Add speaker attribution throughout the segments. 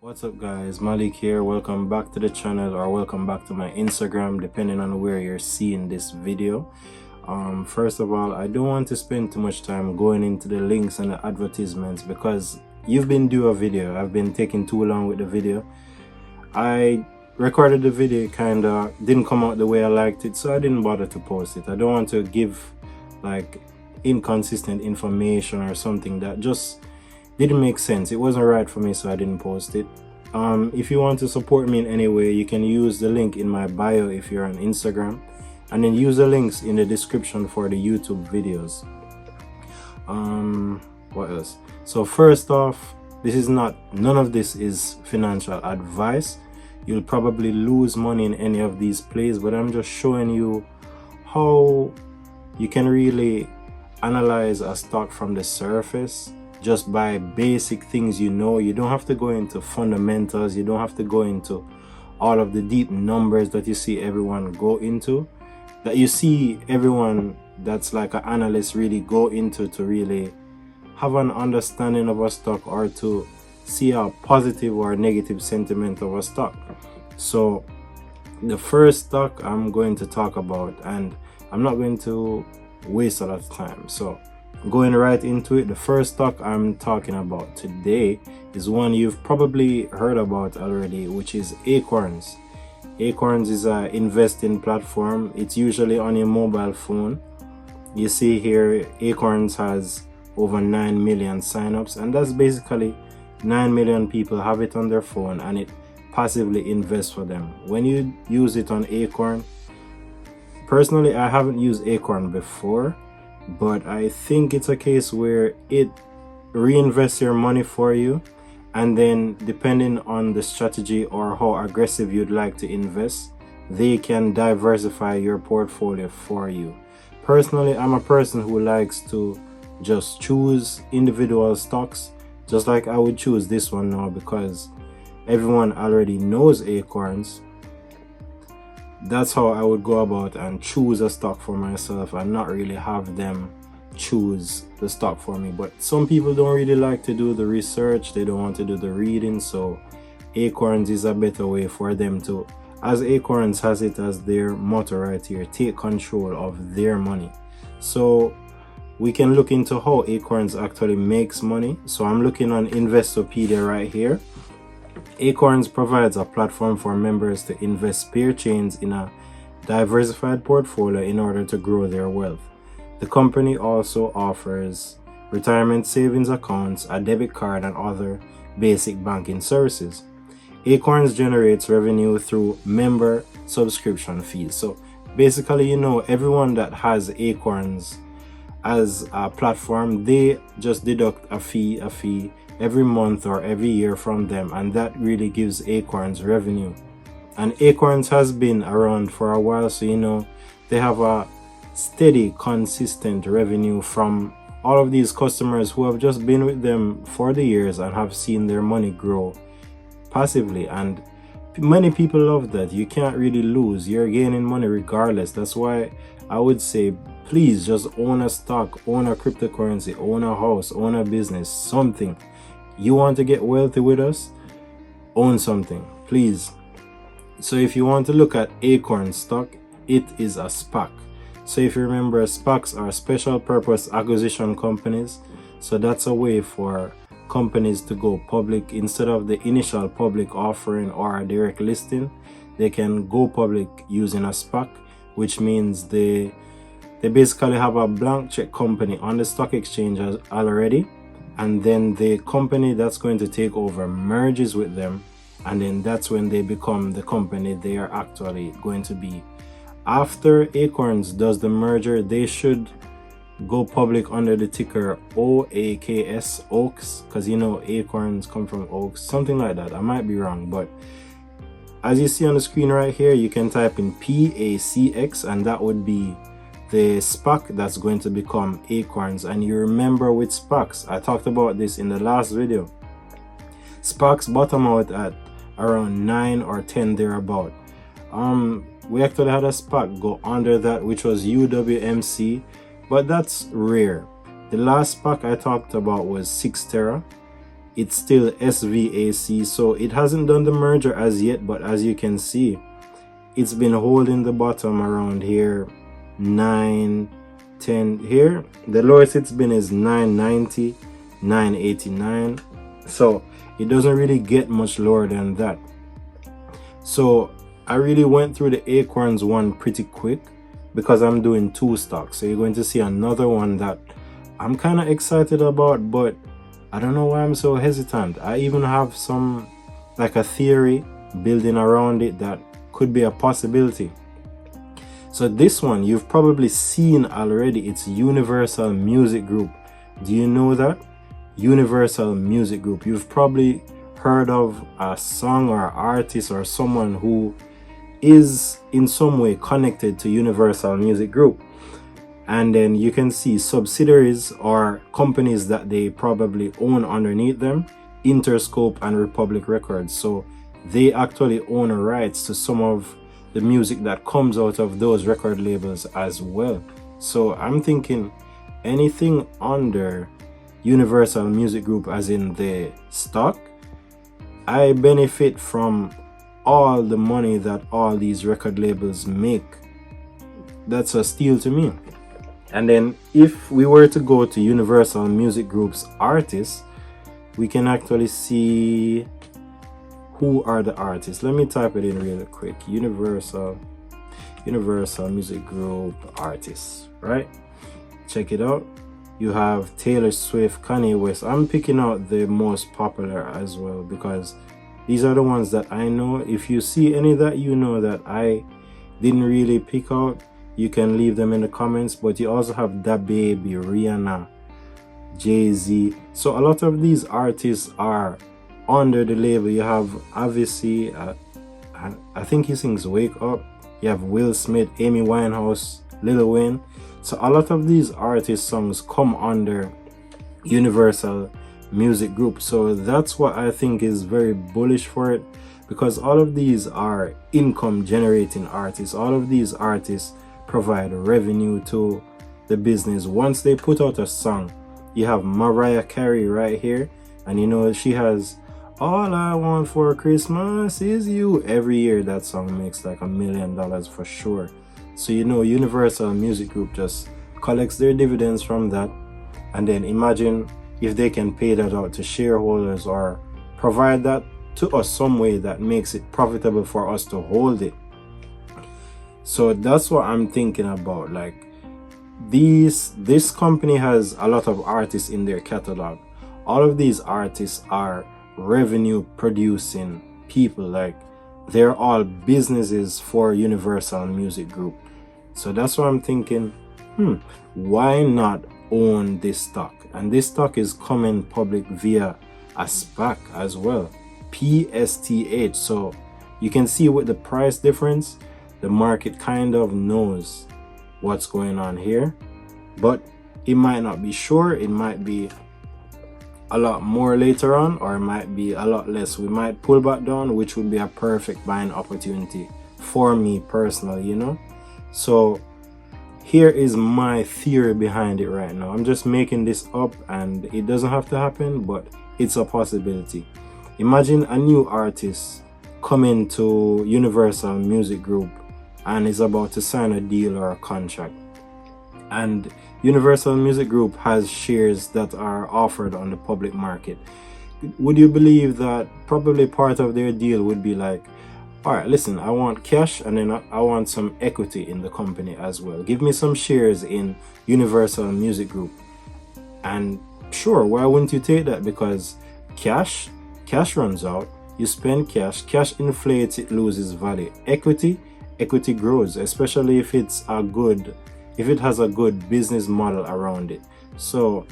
Speaker 1: What's up guys, Malik here. Welcome back to the channel, or welcome back to my Instagram, depending on where you're seeing this video. First of all, I don't want to spend too much time going into the links and the advertisements because you've been due a video. I've been taking too long with the video. I recorded the video, kinda didn't come out the way I liked it, so I didn't bother to post it. I don't want to give like inconsistent information or something that just didn't make sense. It wasn't right for me, so I didn't post it. If you want to support me in any way, you can use the link in my bio if you're on Instagram, and then use the links in the description for the YouTube videos. What else? So first off, none of this is financial advice. You'll probably lose money in any of these plays, but I'm just showing you how you can really analyze a stock from the surface just by basic things. You don't have to go into fundamentals, you don't have to go into all of the deep numbers that you see everyone go into, that you see everyone that's like an analyst really go into to really have an understanding of a stock or to see a positive or negative sentiment of a stock. So the first stock I'm going to talk about, and I'm not going to waste a lot of time, so going right into it. The first stock I'm talking about today is one you've probably heard about already, which is Acorns. Acorns is an investing platform. It's usually on your mobile phone. You see here Acorns has over 9 million signups, and that's basically 9 million people have it on their phone and it passively invests for them. When you use it on Acorn, personally I haven't used Acorn before, but I think it's a case where it reinvests your money for you, and then depending on the strategy or how aggressive you'd like to invest, they can diversify your portfolio for you. Personally, I'm a person who likes to just choose individual stocks, just like I would choose this one now because everyone already knows Acorns. That's how I would go about and choose a stock for myself and not really have them choose the stock for me. But some people don't really like to do the research, they don't want to do the reading, so Acorns is a better way for them to, as Acorns has it as their motto right here, take control of their money. So we can look into how Acorns actually makes money. So I'm looking on Investopedia right here. Acorns provides a platform for members to invest pair chains in a diversified portfolio in order to grow their wealth. The company also offers retirement savings accounts, a debit card, and other basic banking services. Acorns generates revenue through member subscription fees. So basically, everyone that has Acorns as a platform, they just deduct a fee every month or every year from them, and that really gives Acorns revenue. And Acorns has been around for a while, so they have a steady, consistent revenue from all of these customers who have just been with them for the years and have seen their money grow passively. And many people love that. You can't really lose, you're gaining money regardless. That's why I would say, please just own a stock, own a cryptocurrency, own a house, own a business, something. You want to get wealthy with us? Own something, please. So if you want to look at Acorn stock, it is a Spac. So if you remember, Spacs are special purpose acquisition companies. So that's a way for companies to go public. Instead of the initial public offering or a direct listing, they can go public using a Spac, which means they basically have a blank check company on the stock exchange already, and then the company that's going to take over merges with them, and then that's when they become the company they are actually going to be. After Acorns does the merger, they should go public under the ticker OAKS, Oaks, because Acorns come from Oaks, something like that. I might be wrong, but as you see on the screen right here, you can type in PACX, and that would be the Spac that's going to become Acorns. And you remember with Spacs, I talked about this in the last video, Spacs bottom out at around 9 or 10 thereabout. We actually had a Spac go under that, which was UWMC, but that's rare. The last Spac I talked about was 6 Terra. it's still SVAC, so it hasn't done the merger as yet, but as you can see, it's been holding the bottom around here, 910 here. The lowest it's been is 990, 989, so it doesn't really get much lower than that. So I really went through the Acorns one pretty quick because I'm doing 2 stocks. So you're going to see another one that I'm kind of excited about, but I don't know why I'm so hesitant. I even have some, like a theory building around it that could be a possibility. So this one you've probably seen already. It's Universal Music Group. Do you know that? Universal Music Group. You've probably heard of a song or artist or someone who is in some way connected to Universal Music Group. And then you can see subsidiaries or companies that they probably own underneath them, Interscope and Republic Records. So they actually own rights to some of the music that comes out of those record labels as well. So I'm thinking anything under Universal Music Group, as in the stock, I benefit from all the money that all these record labels make. That's a steal to me. And then if we were to go to Universal Music Group's artists, we can actually see who are the artists. Let me type it in really quick. Universal Music Group artists, right? Check it out. You have Taylor Swift, Kanye West. I'm picking out the most popular as well because these are the ones that I know. If you see any that you know that I didn't really pick out, you can leave them in the comments. But you also have DaBaby, Rihanna, Jay-Z. So a lot of these artists are under the label. You have obviously, I think he sings Wake Up. You have Will Smith, Amy Winehouse, Lil Wayne. So a lot of these artist songs come under Universal Music Group. So that's what I think is very bullish for it, because all of these are income generating artists. All of these artists provide revenue to the business. Once they put out a song, you have Mariah Carey right here, and you know she has All I Want for Christmas Is You. Every year that song makes like $1 million for sure. So you know Universal Music Group just collects their dividends from that, and then imagine if they can pay that out to shareholders or provide that to us some way that makes it profitable for us to hold it. So that's what I'm thinking about. Like this company has a lot of artists in their catalog. All of these artists are revenue producing people. Like they're all businesses for Universal Music Group. So that's what I'm thinking, why not own this stock? And this stock is coming public via a Spac as well, PSTH. So you can see with the price difference, the market kind of knows what's going on here, but it might not be sure. It might be a lot more later on, or it might be a lot less. We might pull back down, which would be a perfect buying opportunity for me personally, you know. So here is my theory behind it right now. I'm just making this up and it doesn't have to happen, but it's a possibility. Imagine a new artist coming to Universal Music Group and is about to sign a deal or a contract, and Universal Music Group has shares that are offered on the public market. Would you believe that probably part of their deal would be like, all right, listen, I want cash and then I want some equity in the company as well. Give me some shares in Universal Music Group. And sure, why wouldn't you take that? Because cash runs out, you spend cash inflates, it loses value. Equity grows, especially if it has a good business model around it. So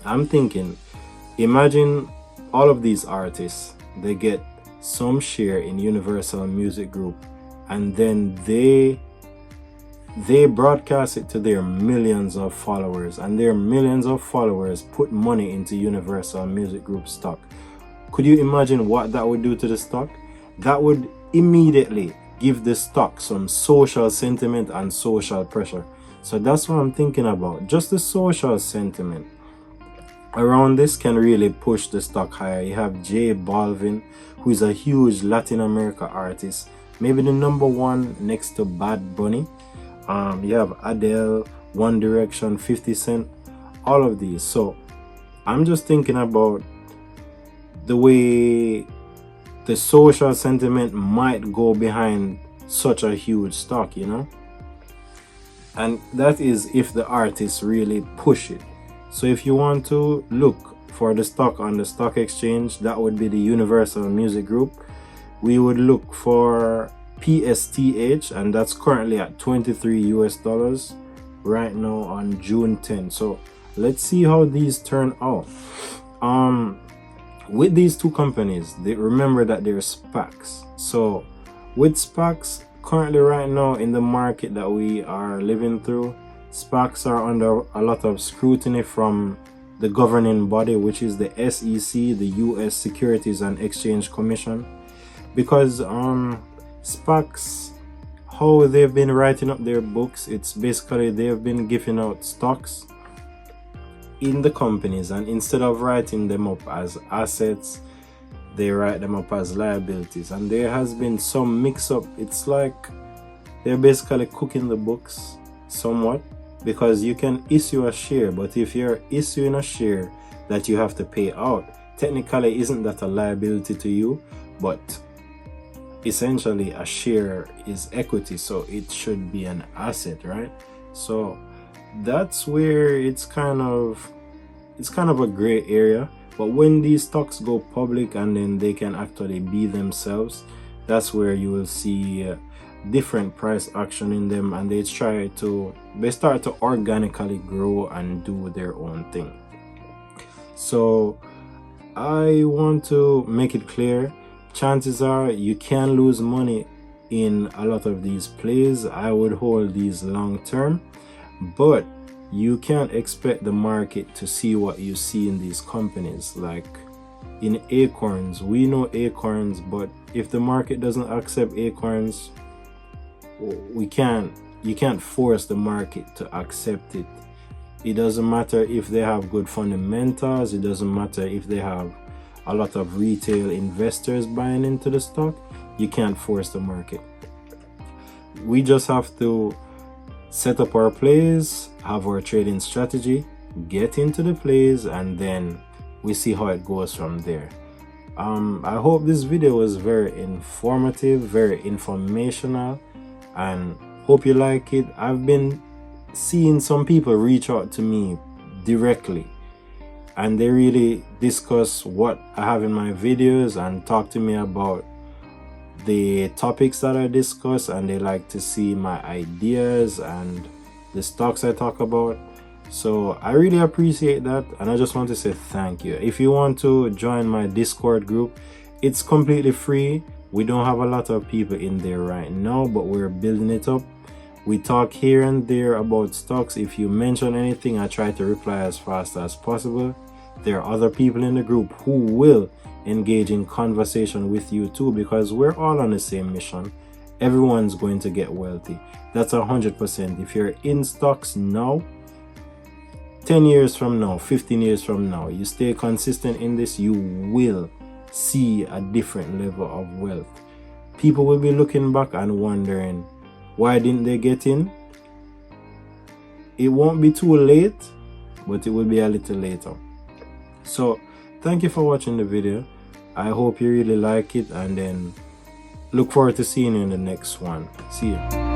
Speaker 1: I'm thinking, imagine all of these artists, they get some share in Universal Music Group, and then they broadcast it to their millions of followers, and their millions of followers put money into Universal Music Group stock. Could you imagine what that would do to the stock? That would immediately give the stock some social sentiment and social pressure. So that's what I'm thinking about, just the social sentiment. around this can really push the stock higher. You have J Balvin, who is a huge Latin America artist, maybe the number one next to Bad Bunny. You have Adele, One Direction, 50 Cent, all of these. So I'm just thinking about the way the social sentiment might go behind such a huge stock, you know, and that is if the artists really push it. So if you want to look for the stock on the stock exchange, that would be the Universal Music Group. We would look for PSTH, and that's currently at 23 US dollars right now on June 10. So let's see how these turn out. With these two companies, remember that they're Spacs. So with Spacs, currently right now in the market that we are living through, Spacs are under a lot of scrutiny from the governing body, which is the SEC, the US Securities and Exchange Commission, because Spacs, how they've been writing up their books, it's basically they've been giving out stocks in the companies, and instead of writing them up as assets, they write them up as liabilities, and there has been some mix-up. It's like they're basically cooking the books somewhat, because you can issue a share, but if you're issuing a share that you have to pay out, technically isn't that a liability to you, but essentially a share is equity, so it should be an asset, right? So that's where it's kind of a gray area. But when these stocks go public and then they can actually be themselves, that's where you will see different price action in them, and they start to organically grow and do their own thing. So I want to make it clear, chances are you can lose money in a lot of these plays. I would hold these long term, but you can't expect the market to see what you see in these companies. Like in Acorns, we know Acorns, but if the market doesn't accept Acorns, you can't force the market to accept it. It doesn't matter if they have good fundamentals, it doesn't matter if they have a lot of retail investors buying into the stock, you can't force the market. We just have to set up our plays, have our trading strategy, get into the plays, and then we see how it goes from there. I hope this video was very informative, very informational, and hope you like it. I've been seeing some people reach out to me directly, and they really discuss what I have in my videos and talk to me about the topics that I discuss, and they like to see my ideas and the stocks I talk about. So I really appreciate that, and I just want to say thank you. If you want to join my Discord group, it's completely free. We don't have a lot of people in there right now, but we're building it up. We talk here and there about stocks. If you mention anything, I try to reply as fast as possible. There are other people in the group who will engage in conversation with you too, because we're all on the same mission. Everyone's going to get wealthy. That's 100%. If you're in stocks now, 10 years from now, 15 years from now, you stay consistent in this, you will see a different level of wealth. People will be looking back and wondering, why didn't they get in? It won't be too late, but it will be a little later. So thank you for watching the video. I hope you really like it, and then look forward to seeing you in the next one. See you.